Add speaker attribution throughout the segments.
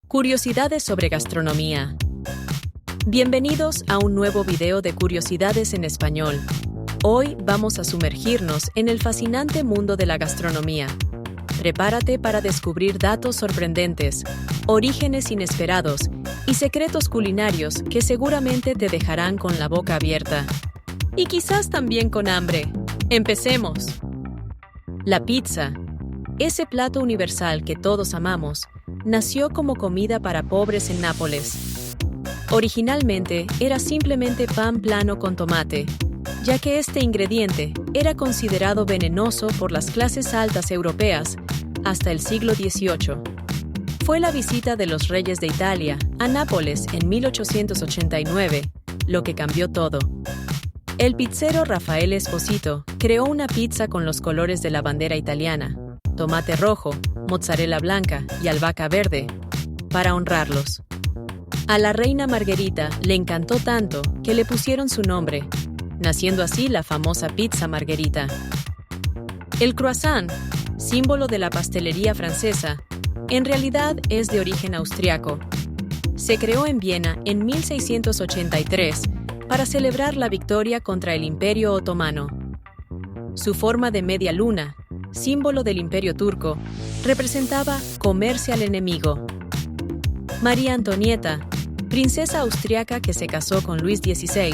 Speaker 1: Curiosidades sobre gastronomía. Bienvenidos a un nuevo video de Curiosidades en Español. Hoy vamos a sumergirnos en el fascinante mundo de la gastronomía. Prepárate para descubrir datos sorprendentes, orígenes inesperados y secretos culinarios que seguramente te dejarán con la boca abierta. Y quizás también con hambre. ¡Empecemos! La pizza, ese plato universal que todos amamos, nació como comida para pobres en Nápoles. Originalmente era simplemente pan plano con tomate, ya que este ingrediente era considerado venenoso por las clases altas europeas hasta el siglo XVIII. Fue la visita de los reyes de Italia a Nápoles en 1889 lo que cambió todo. El pizzero Raffaele Esposito creó una pizza con los colores de la bandera italiana, tomate rojo, mozzarella blanca y albahaca verde, para honrarlos. A la reina Margherita le encantó tanto que le pusieron su nombre, naciendo así la famosa pizza Margherita. El croissant, símbolo de la pastelería francesa, en realidad es de origen austriaco. Se creó en Viena en 1683 para celebrar la victoria contra el Imperio Otomano. Su forma de media luna, símbolo del Imperio Turco, representaba comerse al enemigo. María Antonieta, princesa austriaca que se casó con Luis XVI,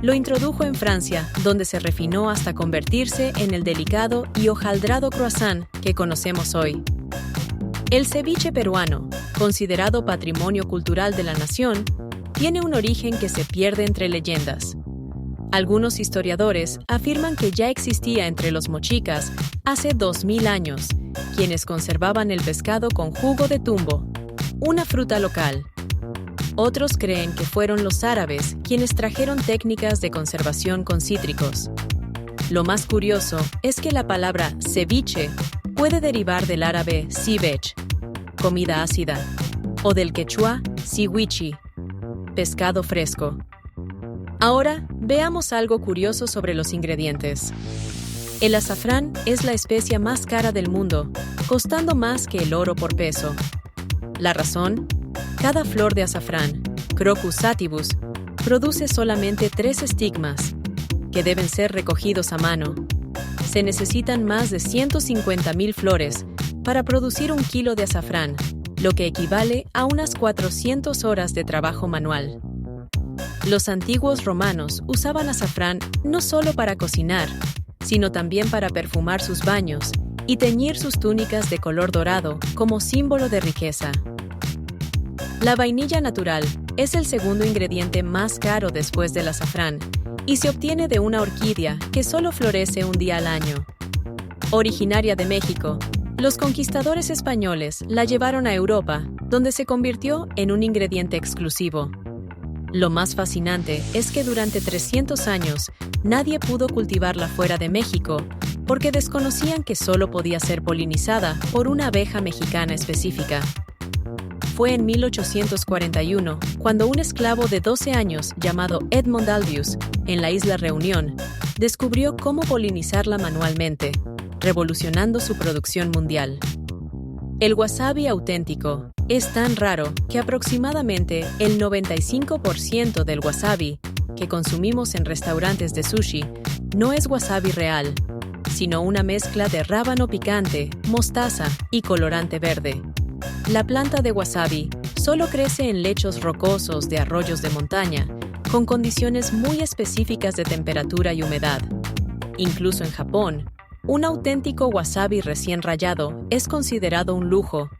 Speaker 1: lo introdujo en Francia, donde se refinó hasta convertirse en el delicado y hojaldrado croissant que conocemos hoy. El ceviche peruano, considerado patrimonio cultural de la nación, tiene un origen que se pierde entre leyendas. Algunos historiadores afirman que ya existía entre los mochicas hace 2000 años, quienes conservaban el pescado con jugo de tumbo, una fruta local. Otros creen que fueron los árabes quienes trajeron técnicas de conservación con cítricos. Lo más curioso es que la palabra ceviche puede derivar del árabe civech, comida ácida, o del quechua siwichi, pescado fresco. Ahora, veamos algo curioso sobre los ingredientes. El azafrán es la especia más cara del mundo, costando más que el oro por peso. La razón: cada flor de azafrán, Crocus sativus, produce solamente 3 estigmas, que deben ser recogidos a mano. Se necesitan más de 150,000 flores para producir 1 kilo de azafrán, lo que equivale a unas 400 horas de trabajo manual. Los antiguos romanos usaban azafrán no solo para cocinar, sino también para perfumar sus baños y teñir sus túnicas de color dorado como símbolo de riqueza. La vainilla natural es el segundo ingrediente más caro después del azafrán y se obtiene de una orquídea que solo florece un día al año. Originaria de México, los conquistadores españoles la llevaron a Europa, donde se convirtió en un ingrediente exclusivo. Lo más fascinante es que durante 300 años nadie pudo cultivarla fuera de México porque desconocían que solo podía ser polinizada por una abeja mexicana específica. Fue en 1841 cuando un esclavo de 12 años llamado Edmond Albius, en la isla Reunión, descubrió cómo polinizarla manualmente, revolucionando su producción mundial. El wasabi auténtico es tan raro que aproximadamente el 95% del wasabi que consumimos en restaurantes de sushi no es wasabi real, sino una mezcla de rábano picante, mostaza y colorante verde. La planta de wasabi solo crece en lechos rocosos de arroyos de montaña, con condiciones muy específicas de temperatura y humedad. Incluso en Japón, un auténtico wasabi recién rallado es considerado un lujo,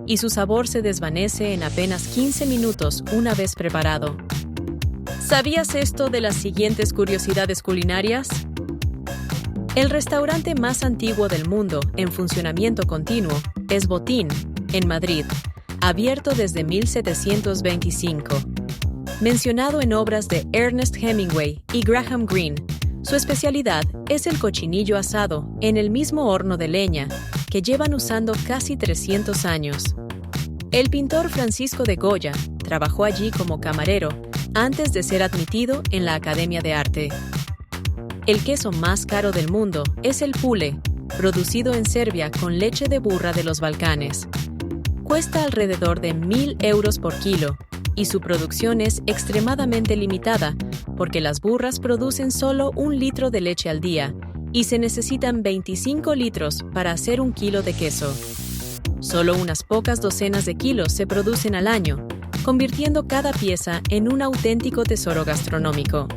Speaker 1: y su sabor se desvanece en apenas 15 minutos una vez preparado. ¿Sabías esto de las siguientes curiosidades culinarias? El restaurante más antiguo del mundo en funcionamiento continuo es Botín, en Madrid, abierto desde 1725. Mencionado en obras de Ernest Hemingway y Graham Greene, su especialidad es el cochinillo asado en el mismo horno de leña que llevan usando casi 300 años. El pintor Francisco de Goya trabajó allí como camarero antes de ser admitido en la Academia de Arte. El queso más caro del mundo es el pule, producido en Serbia con leche de burra de los Balcanes. cuesta alrededor de 1.000 euros por kilo y su producción es extremadamente limitada porque las burras producen solo 1 litro de leche al día y se necesitan 25 litros para hacer 1 kilo de queso. Solo unas pocas docenas de kilos se producen al año, convirtiendo cada pieza en un auténtico tesoro gastronómico.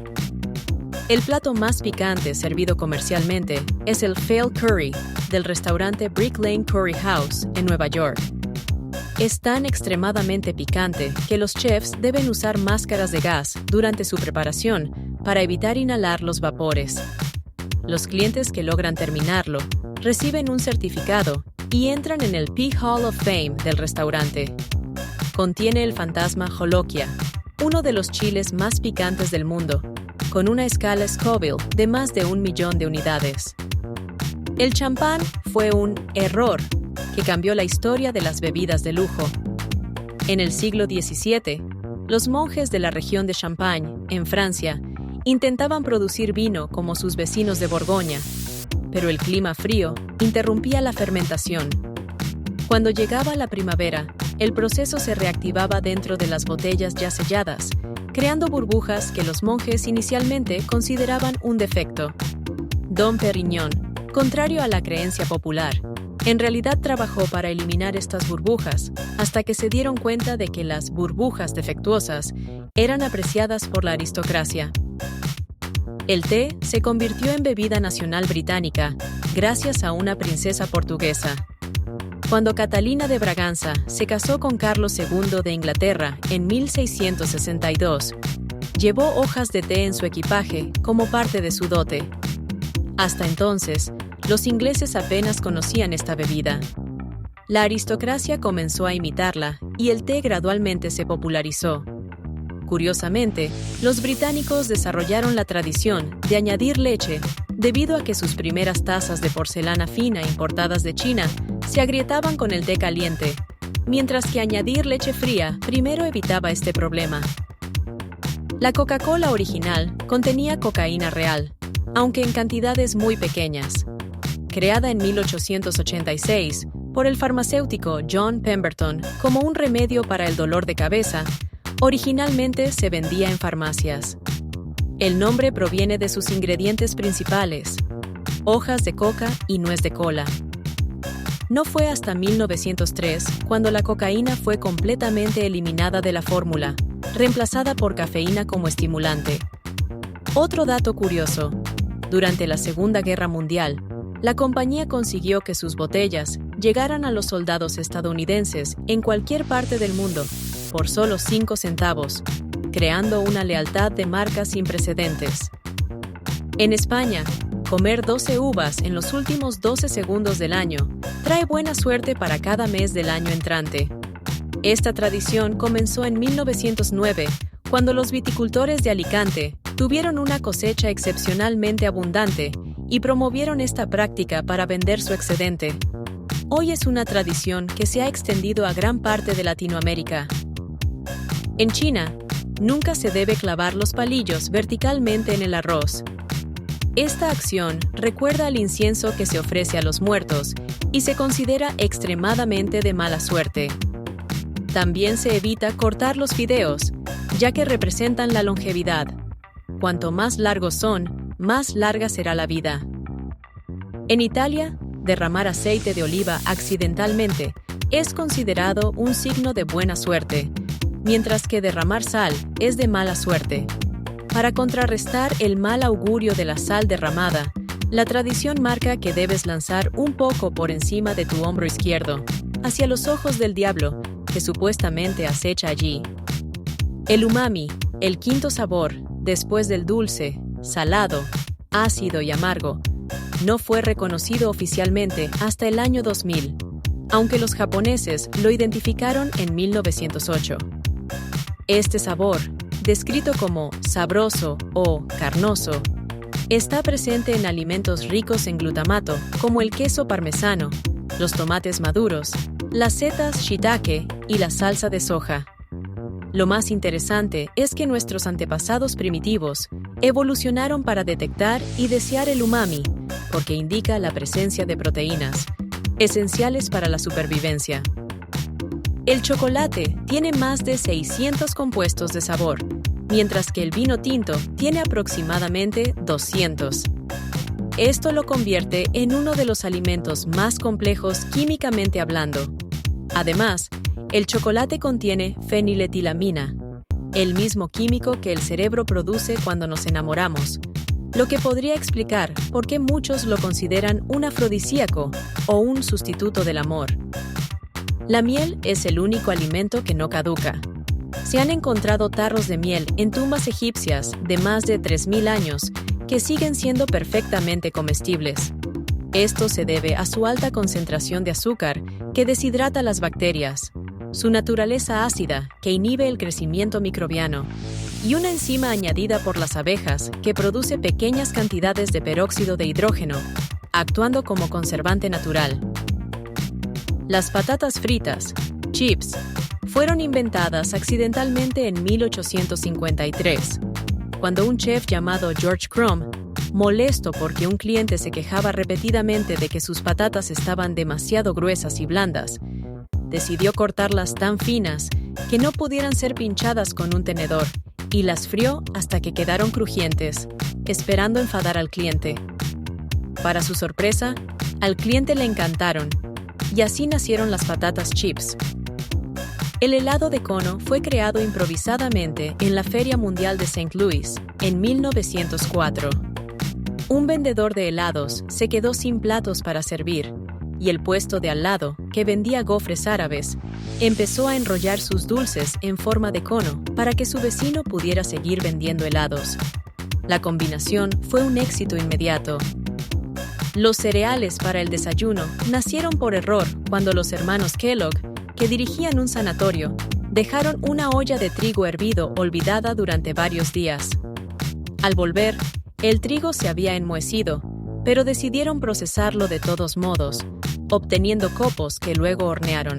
Speaker 1: El plato más picante servido comercialmente es el Fail Curry del restaurante Brick Lane Curry House en Nueva York. Es tan extremadamente picante que los chefs deben usar máscaras de gas durante su preparación para evitar inhalar los vapores. Los clientes que logran terminarlo reciben un certificado y entran en el Pig Hall of Fame del restaurante. Contiene el fantasma Jolokia, uno de los chiles más picantes del mundo, con una escala Scoville de más de 1 millón de unidades. El champán fue un error que cambió la historia de las bebidas de lujo. En el siglo XVII, los monjes de la región de Champagne, en Francia, intentaban producir vino como sus vecinos de Borgoña, pero el clima frío interrumpía la fermentación. Cuando llegaba la primavera, el proceso se reactivaba dentro de las botellas ya selladas, creando burbujas que los monjes inicialmente consideraban un defecto. Dom Pérignon, contrario a la creencia popular, en realidad trabajó para eliminar estas burbujas, hasta que se dieron cuenta de que las burbujas defectuosas eran apreciadas por la aristocracia. El té se convirtió en bebida nacional británica gracias a una princesa portuguesa. Cuando Catalina de Braganza se casó con Carlos II de Inglaterra en 1662, llevó hojas de té en su equipaje como parte de su dote. Hasta entonces, los ingleses apenas conocían esta bebida. La aristocracia comenzó a imitarla y el té gradualmente se popularizó. Curiosamente, los británicos desarrollaron la tradición de añadir leche debido a que sus primeras tazas de porcelana fina importadas de China se agrietaban con el té caliente, mientras que añadir leche fría primero evitaba este problema. La Coca-Cola original contenía cocaína real, aunque en cantidades muy pequeñas. Creada en 1886 por el farmacéutico John Pemberton como un remedio para el dolor de cabeza, originalmente se vendía en farmacias. El nombre proviene de sus ingredientes principales: hojas de coca y nuez de cola. No fue hasta 1903 cuando la cocaína fue completamente eliminada de la fórmula, reemplazada por cafeína como estimulante. Otro dato curioso: durante la Segunda Guerra Mundial, la compañía consiguió que sus botellas llegaran a los soldados estadounidenses en cualquier parte del mundo por solo 5 centavos, creando una lealtad de marca sin precedentes. En España, comer 12 uvas en los últimos 12 segundos del año trae buena suerte para cada mes del año entrante. Esta tradición comenzó en 1909, cuando los viticultores de Alicante tuvieron una cosecha excepcionalmente abundante y promovieron esta práctica para vender su excedente. Hoy es una tradición que se ha extendido a gran parte de Latinoamérica. En China, nunca se debe clavar los palillos verticalmente en el arroz. Esta acción recuerda al incienso que se ofrece a los muertos y se considera extremadamente de mala suerte. También se evita cortar los fideos, ya que representan la longevidad. Cuanto más largos son, más larga será la vida. En Italia, derramar aceite de oliva accidentalmente es considerado un signo de buena suerte, mientras que derramar sal es de mala suerte. Para contrarrestar el mal augurio de la sal derramada, la tradición marca que debes lanzar un poco por encima de tu hombro izquierdo, hacia los ojos del diablo, que supuestamente acecha allí. El umami, el quinto sabor, después del dulce, salado, ácido y amargo, no fue reconocido oficialmente hasta el año 2000, aunque los japoneses lo identificaron en 1908. Este sabor, descrito como sabroso o carnoso, está presente en alimentos ricos en glutamato como el queso parmesano, los tomates maduros, las setas shiitake y la salsa de soja. Lo más interesante es que nuestros antepasados primitivos evolucionaron para detectar y desear el umami, porque indica la presencia de proteínas, esenciales para la supervivencia. El chocolate tiene más de 600 compuestos de sabor, mientras que el vino tinto tiene aproximadamente 200. Esto lo convierte en uno de los alimentos más complejos químicamente hablando. Además, el chocolate contiene feniletilamina, el mismo químico que el cerebro produce cuando nos enamoramos, lo que podría explicar por qué muchos lo consideran un afrodisíaco o un sustituto del amor. La miel es el único alimento que no caduca. Se han encontrado tarros de miel en tumbas egipcias de más de 3.000 años que siguen siendo perfectamente comestibles. Esto se debe a su alta concentración de azúcar que deshidrata las bacterias, su naturaleza ácida que inhibe el crecimiento microbiano, y una enzima añadida por las abejas que produce pequeñas cantidades de peróxido de hidrógeno, actuando como conservante natural. Las patatas fritas, chips, fueron inventadas accidentalmente en 1853, cuando un chef llamado George Crumb, molesto porque un cliente se quejaba repetidamente de que sus patatas estaban demasiado gruesas y blandas, decidió cortarlas tan finas que no pudieran ser pinchadas con un tenedor y las frió hasta que quedaron crujientes, esperando enfadar al cliente. Para su sorpresa, al cliente le encantaron, y así nacieron las patatas chips. El helado de cono fue creado improvisadamente en la Feria Mundial de St. Louis en 1904. Un vendedor de helados se quedó sin platos para servir, y el puesto de al lado, que vendía gofres árabes, empezó a enrollar sus dulces en forma de cono para que su vecino pudiera seguir vendiendo helados. La combinación fue un éxito inmediato. Los cereales para el desayuno nacieron por error cuando los hermanos Kellogg, que dirigían un sanatorio, dejaron una olla de trigo hervido olvidada durante varios días. Al volver, el trigo se había enmohecido, pero decidieron procesarlo de todos modos, obteniendo copos que luego hornearon.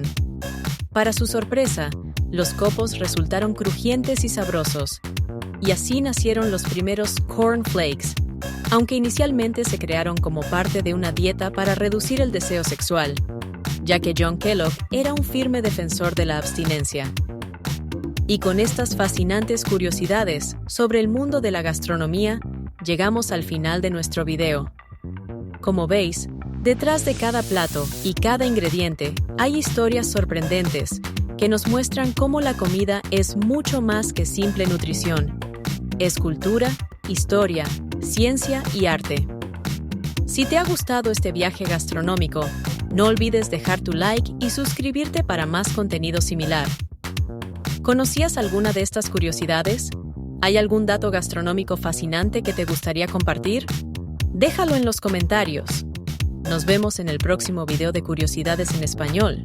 Speaker 1: Para su sorpresa, los copos resultaron crujientes y sabrosos, y así nacieron los primeros corn flakes, aunque inicialmente se crearon como parte de una dieta para reducir el deseo sexual, ya que John Kellogg era un firme defensor de la abstinencia. Y con estas fascinantes curiosidades sobre el mundo de la gastronomía, llegamos al final de nuestro video. Como veis, detrás de cada plato y cada ingrediente hay historias sorprendentes que nos muestran cómo la comida es mucho más que simple nutrición. Es cultura, historia, ciencia y arte. Si te ha gustado este viaje gastronómico, no olvides dejar tu like y suscribirte para más contenido similar. ¿Conocías alguna de estas curiosidades? ¿Hay algún dato gastronómico fascinante que te gustaría compartir? Déjalo en los comentarios. Nos vemos en el próximo video de Curiosidades en Español.